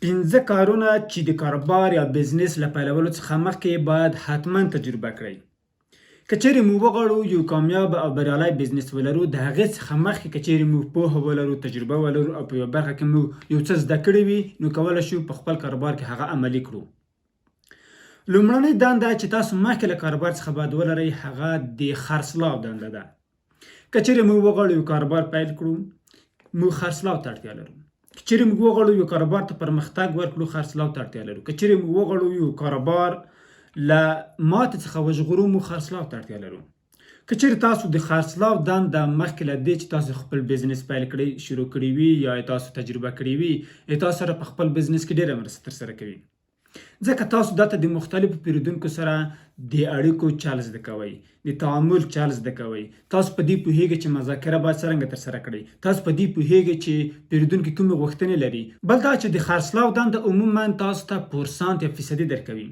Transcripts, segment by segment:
پنځه کارونه چې د کاروبار یا بزنس له پیلولو څخه مخکې باید حتما تجربه کړئ. که چیرې مو وغواړو یو کامیاب او بریالی بزنس ولرو، د هغې څخه مخکې که چیرې مو پوهه ولرو، تجربه ولرو او په یوه برخه کې مو یو څه زده کړي وي، نو کولی شو په خپل کاروبار کې هغه عملي کړو. لومړنۍ دنده چې تاسو مخکې له کاروبار څخه باید ولرئ هغه د خرڅلاو دنده ده. که چیرې موږ وغواړو یو کاروبار پیل کړو، موږ خرڅلاو ته اړتیا لرو. که چیرې موږ وغواړو یو کاروبار ته پرمختګ ورکړو، خرڅلاو ته اړتیا لرو. که چیرې موږ وغواړو یو کاروبار له ماتې څخه وژغورو، موږ خرڅلاو ته اړتیا لرو. که چیرې تاسو د خرڅلاو دنده مخکې له دې چې تاسو خپل بزنس پیل کړئ شروع کړی وي یا تاسو تجربه کړې وي، تاسو سره په خپل بزنس کې ډېره مرسته ترسره کوي، ځکه تاسو دلته د مختلفو پیرودونکو سره د اړیکو چل زده کوئ، د تعامل چل زده کوئ. تاسو په دې پوهیږئ چې مذاکره باید څرنګه ترسره کړئ. تاسو په دې پوهیږئ چې پیرودونکي کومې غوښتنې لري. بل دا چې د خرڅلاو دنده عموما تاسو ته پورسانت یا فیصدي درکوي.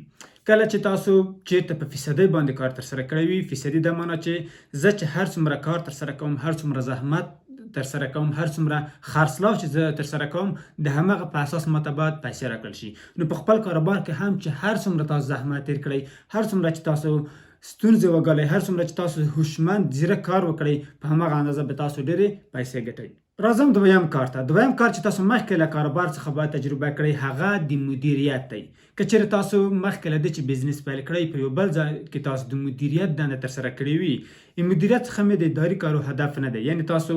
کله چې تاسو چیرته په فیصدۍ باندې کار ترسره کړی وي، فیصدي دا معنی چې زه چې هر څومره کار ترسره کوم، هر څومره زحمت ترسره کوم، هر څومره خرڅلاو چې زه ترسره کوم، د همغه په اساس ماته باید پیسې راکړل شي. نو په خپل کاروبار کې هم چې هر څومره تاسو زحمت تیر کړئ، هر څومره چې تاسو ستونزې وګالئ، هر څومره چې تاسو هوښمند ځیرک کار وکړئ، په همغه اندازه به تاسو ډېرې پیسې ګټئ. راځم دویم کار ته. دویم کار چې تاسو مخکې له کاروبار څخه باید تجربه کړئ هغه د مدیریت دی. که چیرې تاسو مخکې له دې چې بزنس پیل کړئ په یو بل ځای کې تاسو د مدیریت دنده ترسره کړې وي، مدیریت څخه مې د اداري کارو هدف نه دی. یعنې تاسو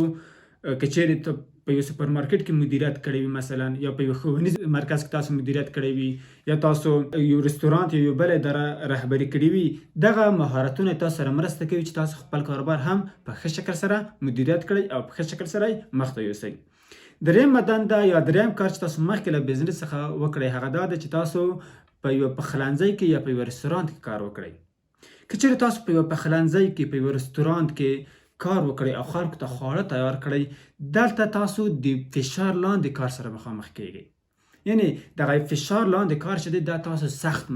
که چیرې په یو سوپر مارکیټ کې مدیریت کړی وي مثلا، یا په یو ښوونیز مرکز کې تاسو مدیریت کړی وي، یا تاسو یو رستورانت یا یو بل اداره رهبري کړې وي، دغه مهارتونه تاسو سره مرسته کوي چې تاسو خپل کاروبار هم په ښه شکل سره مدیریت کړئ او په ښه شکل سره یې مخته یوسئ. درېیمه دنده یا درېیم کار چې تاسو مخکې له بزنس څخه وکړئ هغه دا ده چې تاسو په یوه پخلنځي کې یا په یوه رستورانت کې کار وکړئ. که چیرې تاسو په یوه پخلنځي کې په یوه رستورانت کې کار وکړئ او خلکو ته خواړه تیار کړئ، دلته تاسو د فشار لاندې کار سره مخامخ کیږئ. یعنې دغه فشار لاندې کار چې دی دا تاسو سخت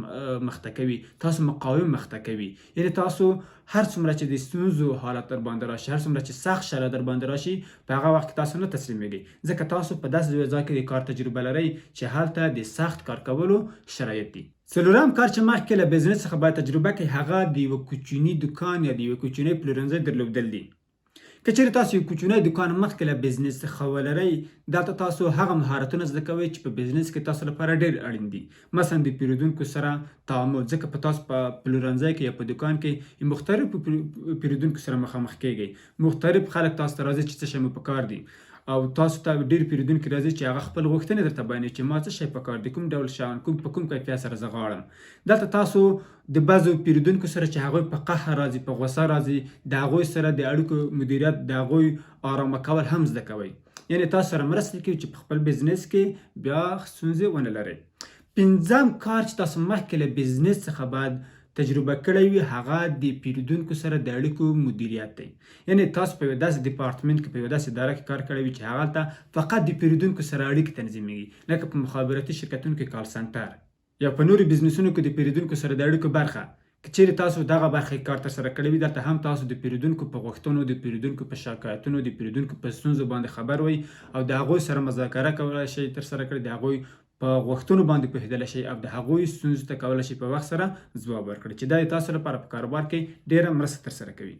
مخته کوي، تاسو مقاوم مخته کوي. یعنې تاسو هر څومره چې د ستونزو حالت در باندې راشي، هر څومره چې سخت شرایط در باندې راشي، په هغه وخت کې تاسو نه تسلیمیږئ، ځکه تاسو په داسې یو ځای کې د کار تجربه لرئ چې هلته د سخت کار کولو شرایط دي. څلورم کار چې مخکې له بزنس څخه باید تجربه کړئ هغه د یوه کوچني دوکان یا د یوه کوچني پلورنځي درلودل دي. که چیرې تاسو یو کوچنی دوکان مخکې له بزنس څخه ولرئ، دلته تاسو هغه مهارتونه زده کوئ چې په بزنس کې تاسو لپاره ډېر اړین دي. مثلا د پیرودونکو سره تعامل، ځکه په تاسو په پلورنځي کې یا په دوکان کې مختلفو پیرودونکو سره مخامخ کیږئ. مختلف خلک تاسو ته راځي چې څه شی مو پکار دي، او تاسو ته ډېر پیرودونکي راځي چې هغه خپل غوښتنې درته بیانوي چې ما څه شی پکار دی، کوم ډول شیان، په کوم کیفیت سره زه غواړم. دلته تاسو د بعضو پیرودونکو سره چې هغوی په قهر راځي، په غوسه راځي، د هغوی سره د اړیکو مدیریت، د هغوی آرامه کول هم زده کوئ. یعنې تاسو سره مرسته کوي چې په خپل بزنس کې بیا ستونزې ونه لرئ. پنځم کار چې تاسو مخکې له بزنس څخه باید تجربه کړی وي هغه د پیرودونکو سره د اړیکو مدیریت دی. یعنې تاسو په یوه داسې ډپارټمنټ کې، په یوه داسې اداره کې کار کړی وي چې هغلته فقط د پیرودونکو سره اړیکې تنظیمیږي، لکه په مخابراتي شرکتونو کې کال سنټر، یا په نورو بزنسونو کې د پیرودونکو سره د اړیکو برخه. که چیرې تاسو دغه برخه کې کار ترسره کړی وي، دلته هم تاسو د پیرودونکو په غوښتنو، د پیرودونکو په شکایتونو، د پیرودونکو په ستونزو باندې خبر وئ او د هغوی سره مذاکره کولی شئ ترسره کړئ، د هغوی په غوښتنو باندې پوهېدلی شئ او د هغوی ستونزو ته کولی شئ په وخت سره ځواب ورکړئ، چې دا د تاسو لپاره په کاروبار کې ډېره مرسته ترسره کوي.